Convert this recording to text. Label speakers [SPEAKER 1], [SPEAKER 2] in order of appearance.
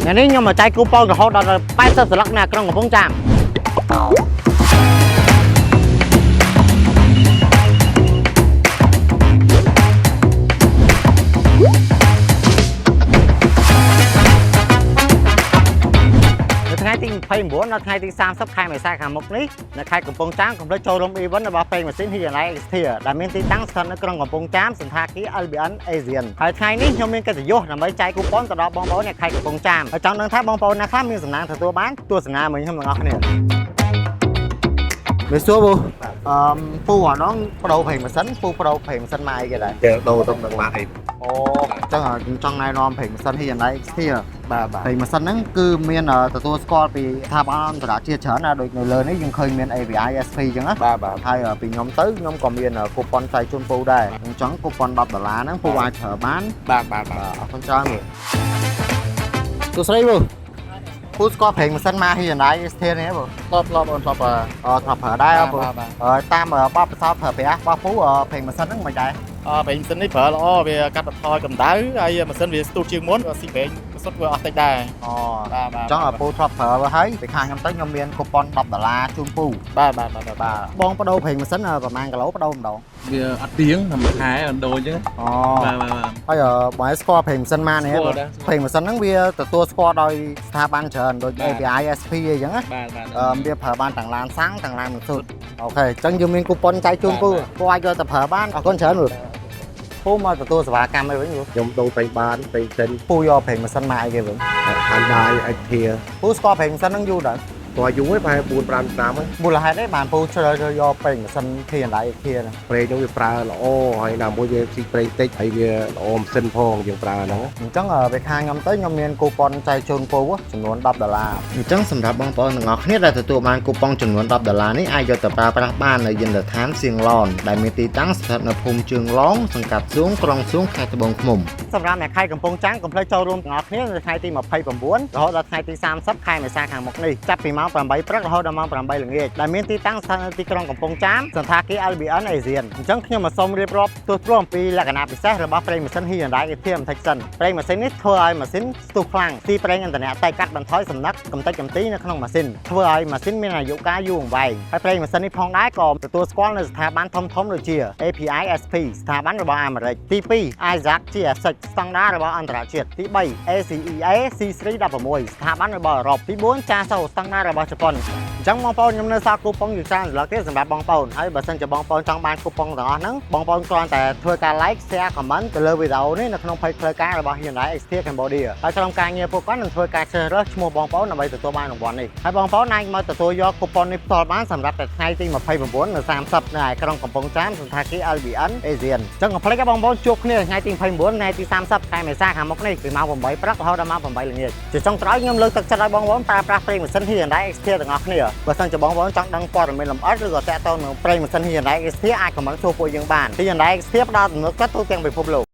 [SPEAKER 1] ngày nay nhưng mà trái coupon của họ là 80 สลัก nè trong của phong tràmថ្ងៃទី29ដល់ថ្ងៃទី30ខែមេសាខាងមុខនេះនៅខេត្តកំពង់ចាមកំពុងចូលរួម event របស់ Play Machine Hyundai Xterra ដែលមានទីតាំងស្ថិតនៅក្រុងកំពង់ចាមសន្តាគារ LBN Asian ហើយថ្ងៃនេះខ្ញុំមានកិត្តិយសដើម្បីចែកគូប៉ុនទៅដល់បងប្អូននៅខេត្តកំពង់ចាមហើយចង់ដឹងថាបងប្អូនណាខ្លះមានសំណាងទទួលបានទស្សនាមួយខ្ញុំទាំងអស់គ្នាវាសួរពូអានោះប្រូផេងម៉ាស៊ីនពូប្រូផេងម៉ាស៊ីនមកអីគេដែរ
[SPEAKER 2] ដូរទៅនឹងមកអី
[SPEAKER 1] អូចឹងចង់ណែនាំផេងម៉ាស៊ីន Hyundai Xterra បាទផេងម៉ាស៊ីនហ្នឹងគឺមានទទួលស្គាល់ពីស្ថាប័នអន្តរជាតិច្រើនណាដូចនៅលើនេះយើងឃើញមាន AVI SP ចឹងណាបាទហើយពីខ្ញុំទៅខ្ញុំក៏មានគូប៉ុនចែកជូនពូដែរអញ្ចឹងគូប៉ុន$10ហ្នឹងពូអាចប្រើបាន
[SPEAKER 2] បាទ
[SPEAKER 1] អរគុណច្រើនទោះស្រីពូស្គាល់ផេងម៉ាស៊ីនមក Hyundai Xterra នេះបងធ្លាប់អូនធ្លាប់ប្រើដែរពូតាមបបផ្សោតប្រើប្រាស់របស់ពូផេងម៉ាស៊ីនហ្នឹងមិនដែរ
[SPEAKER 2] ផេងម៉ាស៊ីននេះប្រើល្អវាកាត់បន្ថយកម្ដៅហើយម៉ាស៊ីនវាស្ទុះជាងមុនស៊ីប្រេងសុទ្ធវាអត់តិចដែរ
[SPEAKER 1] អូអញ្ចឹងពូធ្លាប់ប្រើហើយពីខាងខ្ញុំទៅខ្ញុំមានគូប៉ុន$10ជូនពូ
[SPEAKER 2] បាទ
[SPEAKER 1] បងបដូរផេងម៉ាស៊ីនប្រហែលគីឡូបដូរម្ដង
[SPEAKER 2] វាអត់ទៀងតែមួយខែអត់ដូរអញ្ចឹង
[SPEAKER 1] បាទហើយបងស្គាល់ផេងម៉ាស៊ីនមកនេះផេងម៉ាស៊ីនហ្នឹងវាទទួលស្គាល់ដោយស្ថាប័នច្រើនដូច API SP អីចឹងណាវាប្រើបានទាំងឡានសាំងទាំងឡានមិនសុទ្ធអូខេអញ្ចឹងយើងមានគូប៉ុនចែកជូនពូអាចយកទៅប្រើបានអរគុណច្រើនពូមកទទួលសេវាកម្មអីវិញ
[SPEAKER 2] ខ្ញុំដូរពេញបានពេញសិន
[SPEAKER 1] ពូយកផេងម៉ាស៊ីនមកអីគេវិញ
[SPEAKER 2] Hyundai Xterra
[SPEAKER 1] ពូស្គាល់ផេងម៉ាស៊ីនហ្នឹងយូរដែរ
[SPEAKER 2] ព្រោះយូរហើយប្រហែល 4-5 ឆ្នាំហើយ
[SPEAKER 1] មូលហេតុអីបានពូជ្រើសយកផេងម៉ាស៊ីន Hyundai Xterra ហ្នឹង
[SPEAKER 2] ប្រេងនោះវាប្រើល្អហើយណាមួយវាស៊ីប្រេងតិចហើយវាល្អម៉ាស៊ីនផងយើងប្រើហ្នឹង
[SPEAKER 1] អញ្ចឹងពេលខាងខ្ញុំទៅខ្ញុំមានគូប៉ុនចែកជូនពូចំនួន$10អញ្ចឹងសម្រាប់បងប្អូនទាំងអស់គ្នាដែលទទួលបានគូប៉ុនចំនួន$នេះអាចយកទៅប្រើប្រាស់បាននៅយន្តដ្ឋានសៀងឡនដែលមានទីតាំងស្ថិតនៅភូមិជើងឡងសង្កាត់សួងក្រុងសួងខេត្តត្បូងឃ្មុំសម្រាប់អ្នកខេត្តកំពង់ចាមកុំភ្លេចចូលរួមទាំងអស់គ្នានៅថ្ងៃទី29រហូតដល់ថ្ងៃទី30ខែមេសាខាងមុខនេះចាប់ពីម៉ោង8ព្រឹករហូតដល់ម៉ោង8ល្ងាចដែលមានទីតាំងស្ថិតនៅទីក្រុងកំពង់ចាមសន្តាគារ LBN Asian អញ្ចឹងខ្ញុំមកសូមរៀបរាប់ទូទៅអំពីលក្ខណៈពិសេសរបស់ប្រេងម៉ាស៊ីន Hyundai Xterra បន្តិចសិនប្រេងម៉ាស៊ីននេះធ្វើឲ្យម៉ាស៊ីនស្ទុះខ្លាំងទីប្រេងឥន្ធនៈតែកាត់បន្ថយសំណឹកកំទេចកំទីនៅក្នុងម៉ាស៊ីនធ្វើឲ្យម៉ាស៊ីនមានអាយុកាលយូរអង្វែងហើយប្រេងម៉ាស៊ីននេះផងដែរក៏ទទួលស្គាល់នៅស្ថាប័នធំៗដូចជា API SP ស្ថាប័នរបស់អាមេរិកទី2 ISAC ជាស្តង់ដាររបស់អន្តរជាតិទី3 ACEA C316 ស្ថាប័នរបស់អឺរ៉ុបទី4 JASO ស្តង់ដាររបស់ជប៉ុនអញ្ចឹងបងប្អូនខ្ញុំនៅសល់គូប៉ុនជាច្រើនសន្លឹកទៀតសម្រាប់បងប្អូនហើយបើសិនជាបងប្អូនចង់បានគូប៉ុនទាំងអស់ហ្នឹងបងប្អូនគ្រាន់តែធ្វើការ like share comment ទៅលើវីដេអូនេះនៅក្នុង page ផ្លូវការរបស់ Hyundai Xterra Cambodia ហើយក្រុមការងារពួកគាត់នឹងធ្វើការជ្រើសរើសឈ្មោះបងប្អូនដើម្បីទទួលបានរង្វាន់នេះហើយបងប្អូនអាចមកទទួលយកគូប៉ុននេះផ្ទាល់បានសម្រាប់តែថ្ងៃទី29និង30នៅឯក្រុងកំពង់ចាមសន្តាគារ LBN Asian អញ្ចឹងកុំភ្លេចបងប្អូនជួបគ្នាថ្ងៃទី29ថ្ងៃទី30ខែមេសាខាងមុខនេះពីម៉ោង8ព្រឹករហូតដល់ម៉ោង8ល្ងាចជាចុងក្រោយខ្ញុំលើកទឹកចិត្តឲ្យបងប្អូនប្រើប្រាស់ប្រេងម៉ាស៊ីន Hyundai Xterra ទាំងអស់គ្នាបើសិនជាបងប្អូនចង់ដឹងព័ត៌មានលម្អិតឬក៏តាក់ទងនឹងប្រេងម៉ាស៊ីន Hyundai Xterra អាចខមមិនសួរពួកយើងបាន Hyundai Xterra ផ្ដល់ទំនុកចិត្តទូទាំងពិភពលោក